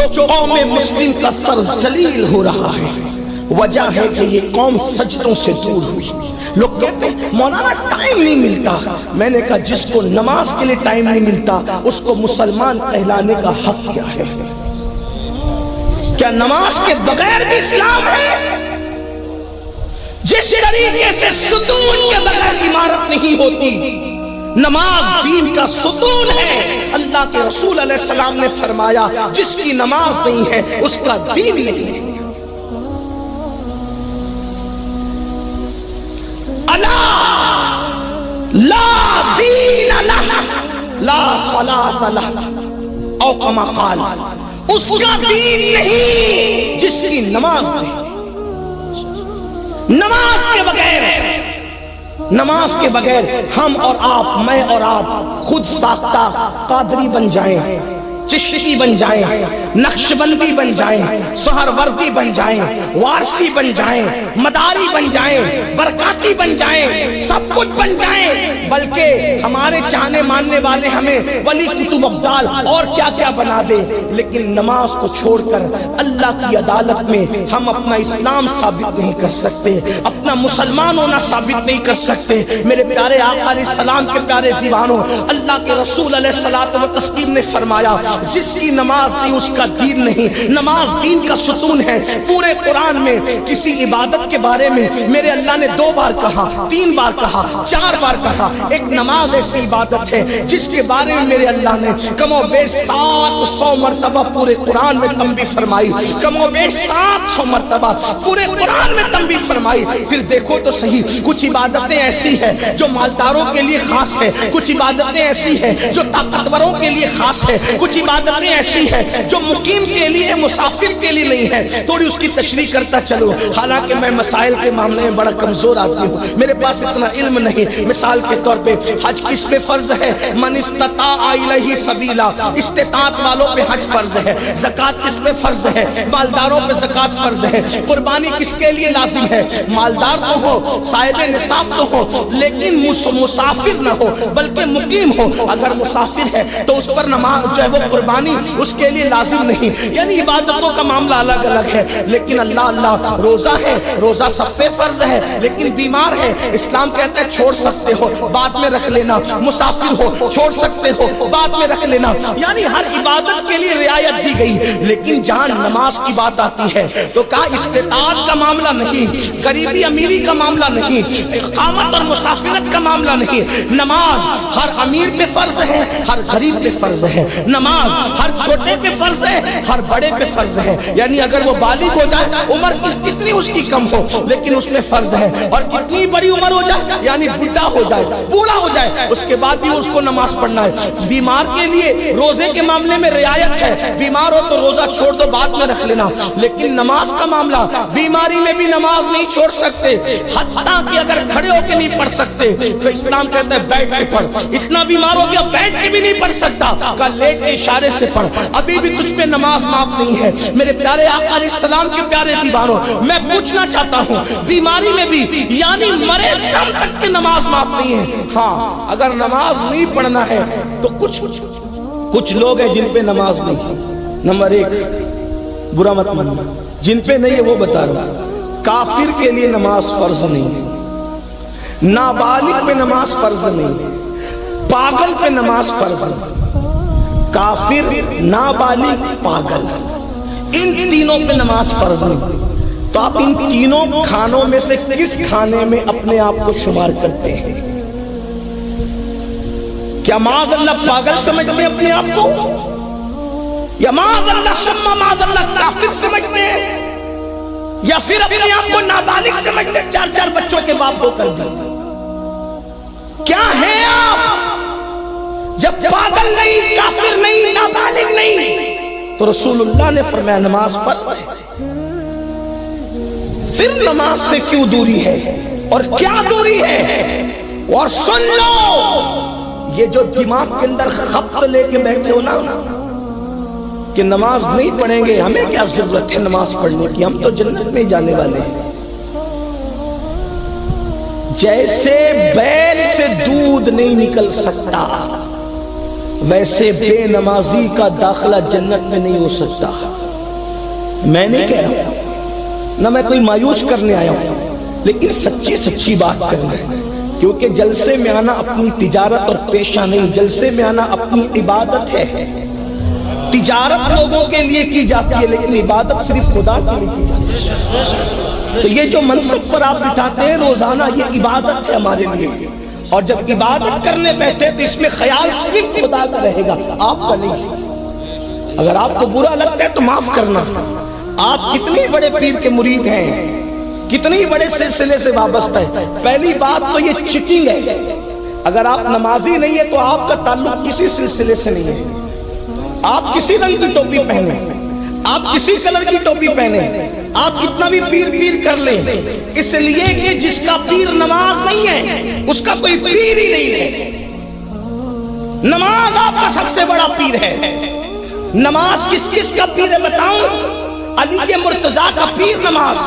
جو قوم مسلم کا سر ذلیل ہو رہا ہے وجہ ہے کہ یہ قوم سجدوں سے دور ہوئی. لوگ کہتے ہیں مولانا ٹائم نہیں ملتا. میں نے کہا جس کو نماز کے لیے ٹائم نہیں ملتا اس کو مسلمان کہلانے کا حق کیا ہے؟ کیا نماز کے بغیر بھی اسلام ہے؟ جس طریقے سے ستون کے بغیر عمارت نہیں ہوتی، نماز دین کا ستون ہے. اللہ کے رسول علیہ السلام نے فرمایا جس کی نماز نہیں ہے اس کا دین نہیں ہے. لا دین لہ لا صلاۃ لہ او کما قال، اس کا دین نہیں جس کی نماز نہیں. نماز کے بغیر ہم اور آپ، میں اور آپ خود ساختہ قادری بن جائیں، چشتی بن جائیں، نقشبندی بن جائیں، سہروردی بن جائیں، وارسی بن جائیں، مداری بن جائیں، برکاتی بن جائیں، سب کچھ بن جائیں، بلکہ ہمارے چاہنے ماننے والے ہمیں ولی کتب ابدال اور کیا کیا بنا دے، لیکن نماز کو چھوڑ کر اللہ کی عدالت میں ہم اپنا اسلام ثابت نہیں کر سکتے، اپنا مسلمان ہونا ثابت نہیں کر سکتے. میرے پیارے آقا علیہ السلام کے پیارے دیوانوں، اللہ کے رسول علیہ الصلوۃ والتسلیم نے فرمایا جس کی نماز نہیں اس کا دین نہیں. نماز دین کا ستون ہے. پورے قرآن میں کسی عبادت کے بارے میں میرے اللہ نے 2 بار کہا، 3 بار کہا، 4 بار کہا. ایک نماز ایسی عبادت ہے جس کے بارے میں میرے اللہ نے کم و بیش 700 مرتبہ پورے قرآن میں تنبیہ فرمائی، کم و بیش 700 مرتبہ پورے قرآن میں تنبیہ فرمائی. پھر دیکھو تو صحیح، کچھ عبادتیں ایسی ہیں جو مالداروں کے لیے خاص ہے، کچھ عبادتیں ایسی ہیں جو طاقتوروں کے لیے خاص ہے، کچھ عبادتیں ایسی ہے جو مقیم کے لیے، مسافر کے لیے نہیں ہے. تھوڑی اس کی تشریح کرتا چلو، حالانکہ میں مسائل کے معاملے میں بڑا کمزور آدمی ہوں، میرے پاس اتنا علم نہیں. مثال کے طور پہ حج کس پہ فرض ہے؟ من استطاع الیہ سبیلا، استطاعت والوں پہ حج فرض ہے. زکوٰۃ کس پہ فرض ہے؟ مالداروں پہ زکوٰۃ فرض ہے. قربانی کس کے لیے لازم ہے؟ مالدار تو ہو، صاحب نصاب تو ہو، لیکن مسافر نہ ہو بلکہ مقیم ہو. اگر مسافر ہے تو اس پر نماز جو ہے وہ قربانی اس کے لیے لازم نہیں. یعنی عبادتوں کا معاملہ الگ الگ ہے. لیکن اللہ روزہ ہے، روزہ سب پہ فرض ہے، لیکن بیمار ہے، اسلام کہتا ہے چھوڑ سکتے ہو بعد میں رکھ لینا. مسافر ہو چھوڑ سکتے ہو بعد میں رکھ لینا. یعنی ہر عبادت کے لیے رعایت دی گئی. لیکن جہاں نماز کی بات آتی ہے تو کہا استطاعت کا معاملہ نہیں، غریبی امیری کا معاملہ نہیں، اقامت اور مسافرت کا معاملہ نہیں. نماز ہر امیر پہ فرض ہے، ہر غریب پہ فرض ہے. نماز ہر چھوٹے پہ فرض ہے، ہر بڑے پہ فرض ہے. یعنی اگر وہ بالغ ہو جائے، عمر کتنی اس کی کم ہو لیکن اس میں فرض ہے، اور کتنی بڑی عمر ہو جائے یعنی بڈھا ہو جائے، بوڑھا ہو جائے، اس کے بعد بھی اس کو نماز پڑھنا ہے. بیمار کے لیے روزے کے معاملے میں رعایت ہے، بیمار ہو تو روزہ چھوڑ دو بعد میں رکھ لینا. لیکن نماز کا معاملہ، بیماری میں بھی نماز نہیں چھوڑ سکتے، حتیٰ کہ اگر کھڑے ہو کے نہیں پڑھ سکتے تو اسلام کہتا ہے بیٹھ کے پڑھ. اتنا بیمار ہو گیا بیٹھ کے بھی نہیں پڑھ سکتا، کا لیٹ کے اشارے سے پڑھ، ابھی بھی تجھ پہ نماز معاف نہیں ہے. میرے پیارے آقا علیہ السلام کے پیارے دیوانوں، میں پوچھنا چاہتا ہوں بیماری میں بھی یعنی مرے دم تک کی نماز معاف نہیں ہے. ہاں اگر نماز نہیں پڑھنا ہے تو کچھ لوگ ہیں جن پہ نماز نہیں. نمبر 1 برا مت ماننا، جن پہ نہیں ہے وہ بتا رہا ہوں. کافر کے لیے نماز فرض نہیں، نابالغ پہ نماز فرض نہیں، پاگل پہ نماز فرض نہیں. کافر، نابالغ، پاگل، ان تینوں پہ نماز فرض نہیں. تو آپ ان تینوں کھانوں میں سے کس کھانے میں اپنے آپ کو شمار کرتے ہیں؟ کیا معاذ اللہ پاگل سمجھتے ہیں اپنے آپ کو، یا معاذ اللہ کافر سمجھتے ہیں، یا پھر اپنے آپ کو نابالغ سمجھتے ہیں 4 بچوں کے باپ ہو کر بھی؟ کیا ہیں آپ؟ جب پاگل نہیں، کافر نہیں، نابالغ نہیں تو رسول اللہ نے فرمایا نماز فرض ہے. پھر نماز سے کیوں دوری ہے اور کیا دوری ہے؟ اور سن لو، یہ جو دماغ کے اندر خبط لے کے بیٹھے ہو نا کہ نماز نہیں پڑھیں گے، ہمیں کیا ضرورت ہے نماز پڑھنے کی، ہم تو جنت میں جانے والے ہیں. جیسے بیل سے دودھ نہیں نکل سکتا ویسے بے نمازی کا داخلہ جنت میں نہیں ہو سکتا. میں نہیں کہہ رہا نہ میں کوئی مایوس کرنے آیا ہوں، لیکن سچی بات کرنا ہے. کیونکہ جلسے میں آنا اپنی تجارت اور پیشہ نہیں، جلسے میں آنا اپنی عبادت ہے. تجارت لوگوں کے لیے کی جاتی ہے لیکن عبادت صرف خدا کے لیے کی جاتی ہے. تو یہ جو منصب پر آپ بٹھاتے ہیں روزانہ، یہ عبادت ہے ہمارے لیے. اور جب عبادت کرنے بیٹھے تو اس میں خیال صرف خدا کا رہے گا، آپ کا نہیں. اگر آپ کو برا لگتا ہے تو معاف کرنا. آپ کتنی بڑے پیر کے مرید ہیں، کتنی بڑے سلسلے سے وابستہ ہے. پہلی بات تو یہ چٹنگ ہے. اگر آپ نمازی نہیں ہے تو آپ کا تعلق کسی سلسلے سے نہیں ہے. آپ کسی رنگ کی ٹوپی پہنے، آپ کسی کلر کی ٹوپی پہنے، آپ کتنا بھی پیر کر لیں، اس لیے کہ جس کا پیر نماز نہیں ہے اس کا کوئی پیر ہی نہیں ہے. نماز آپ کا سب سے بڑا پیر ہے. نماز کس کا پیر ہے بتاؤں؟ علی مرتضیٰ کا پیر نماز،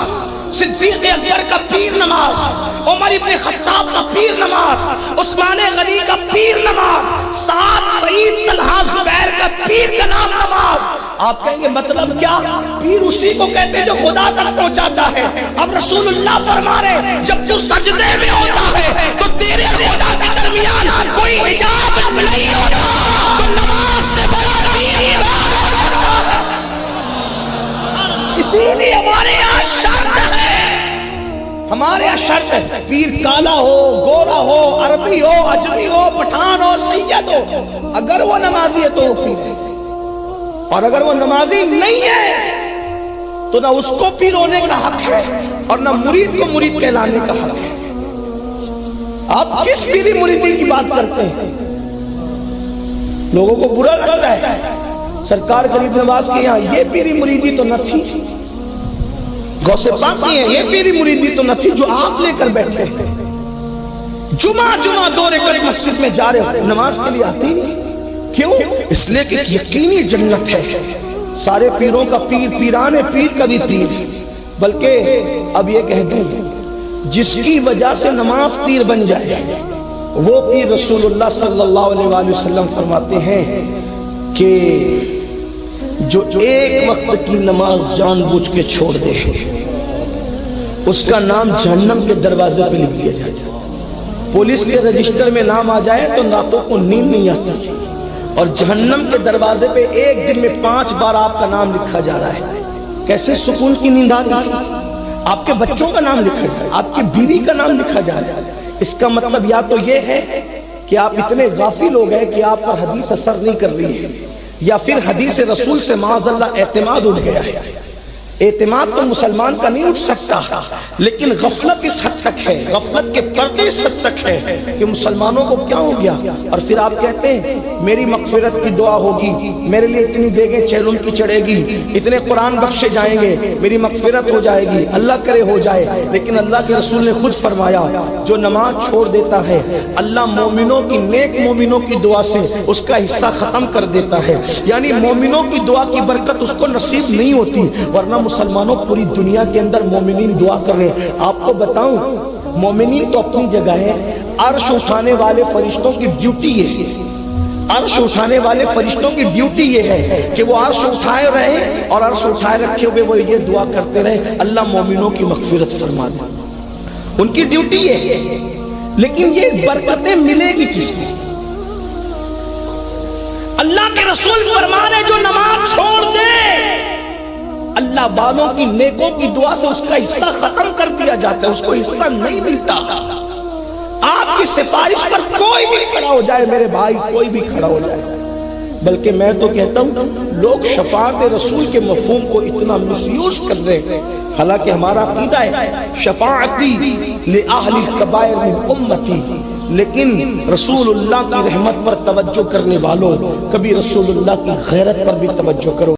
صدیق اکبر کا پیر نماز، عمر ابن خطاب کا پیر نماز، عثمان غنی کا پیر نماز، سعد سعید طلحہ زبیر کا پیر کا نام نماز. آپ کہیں گے مطلب کیا؟ پیر اسی کو کہتے ہیں جو خدا تک پہنچاتا ہے. اب رسول اللہ فرما رہے جب تو سجدے میں ہوتا ہے تو تیرے خدا کے درمیان کوئی حجاب نہیں ہوتا. تو نماز سے بڑا پیر اسی لیے ہمارے یہاں شرط ہے، ہمارے یہاں شرط ہے پیر کالا ہو، گورا ہو، عربی ہو، اجمی ہو، پٹھان ہو، سید ہو، اگر وہ نمازی ہے تو وہ پیر ہے. اور اگر وہ نمازی نہیں ہے تو نہ اس کو پیر ہونے کا حق ہے اور نہ مرید کو مرید کہلانے کا حق ہے. آپ کس پیری مریدی کی بات کرتے ہیں؟ لوگوں کو برا لگتا ہے. سرکار غریب نواز کے یہاں یہ پیری مریدی تو نہ تھی، غوث پاک کی یہ پیری مریدی تو نہ تھی جو آپ لے کر بیٹھے. جمعہ دو رکعت مسجد میں جا رہے ہو، نماز کے لیے آتی نہیں. کیوں؟ اس لیے کہ یقینی جنت ہے. سارے پیروں کا پیر، پیران پیر کا بھی پیر. بلکہ اب یہ کہہ دوں جس کی وجہ سے نماز پیر بن جائے وہ پیر رسول اللہ صلی اللہ علیہ وآلہ وسلم فرماتے ہیں کہ جو ایک وقت کی نماز جان بوجھ کے چھوڑ دے اس کا نام جہنم کے دروازے پہ لکھ دیا جائے. پولیس کے رجسٹر میں نام آ جائے تو راتوں کو نیند نہیں آتی، اور جہنم کے دروازے پہ ایک دن میں 5 بار آپ کا نام لکھا جا رہا ہے. کیسے سکون کی نیند آتی؟ آپ کے بچوں کا نام لکھا جا رہا ہے، آپ کی بیوی کا نام لکھا جا رہا ہے. اس کا مطلب یا تو یہ ہے کہ آپ اتنے غافل ہو گئے کہ آپ پر حدیث اثر نہیں کر رہی ہے، یا پھر حدیث رسول سے معاذ اللہ اعتماد اٹھ گیا ہے. اعتماد تو مسلمان کا نہیں اٹھ سکتا، لیکن غفلت اس حد تک ہے، غفلت کے پردے اس حد تک ہے کہ مسلمانوں کو کیا ہو گیا. اور پھر آپ کہتے ہیں میری مغفرت کی دعا ہوگی، میرے لیے اتنی دیگیں چیلون کی چڑھے گی، اتنے قرآن بخشے جائیں گے، میری مغفرت ہو جائے گی، اللہ کرے ہو جائے. لیکن اللہ کے رسول نے خود فرمایا جو نماز چھوڑ دیتا ہے اللہ مومنوں کی، نیک مومنوں کی دعا سے اس کا حصہ ختم کر دیتا ہے. یعنی مومنوں کی دعا کی برکت اس کو نصیب نہیں ہوتی. ورنہ مسلمانوں پوری دنیا کے اندر مومنین دعا کر رہے ہیں. آپ کو بتاؤں مومنین تو اپنی جگہ ہے، عرش اٹھانے والے فرشتوں کی ڈیوٹی یہ ہے، عرش اٹھانے والے فرشتوں کی ڈیوٹی یہ ہے کہ وہ عرش اٹھائے رہے اور عرش اٹھائے رکھے ہوئے وہ یہ دعا کرتے رہے اللہ مومنوں کی مغفرت فرما دے. ان کی ڈیوٹی یہ ہے. لیکن یہ برکتیں ملے گی کس کو؟ اللہ کے رسول فرمانے جو نماز چھوڑ دے اللہ والوں کی، نیکوں کی دعا سے اس کا حصہ ختم کر دیا جاتا ہے، اس کو حصہ نہیں ملتا. آپ کی سفارش پر کوئی بھی کھڑا ہو جائے میرے بھائی، کوئی بھی کھڑا ہو جائے. بلکہ میں تو کہتا ہوں لوگ شفاعت رسول کے مفہوم کو اتنا مس یوز کر رہے ہیں. حالانکہ ہمارا عقیدہ ہے شفاعتی لأہل الکبائر من امتی، لیکن رسول اللہ کی رحمت پر توجہ کرنے والوں کبھی رسول اللہ کی غیرت پر بھی توجہ کرو.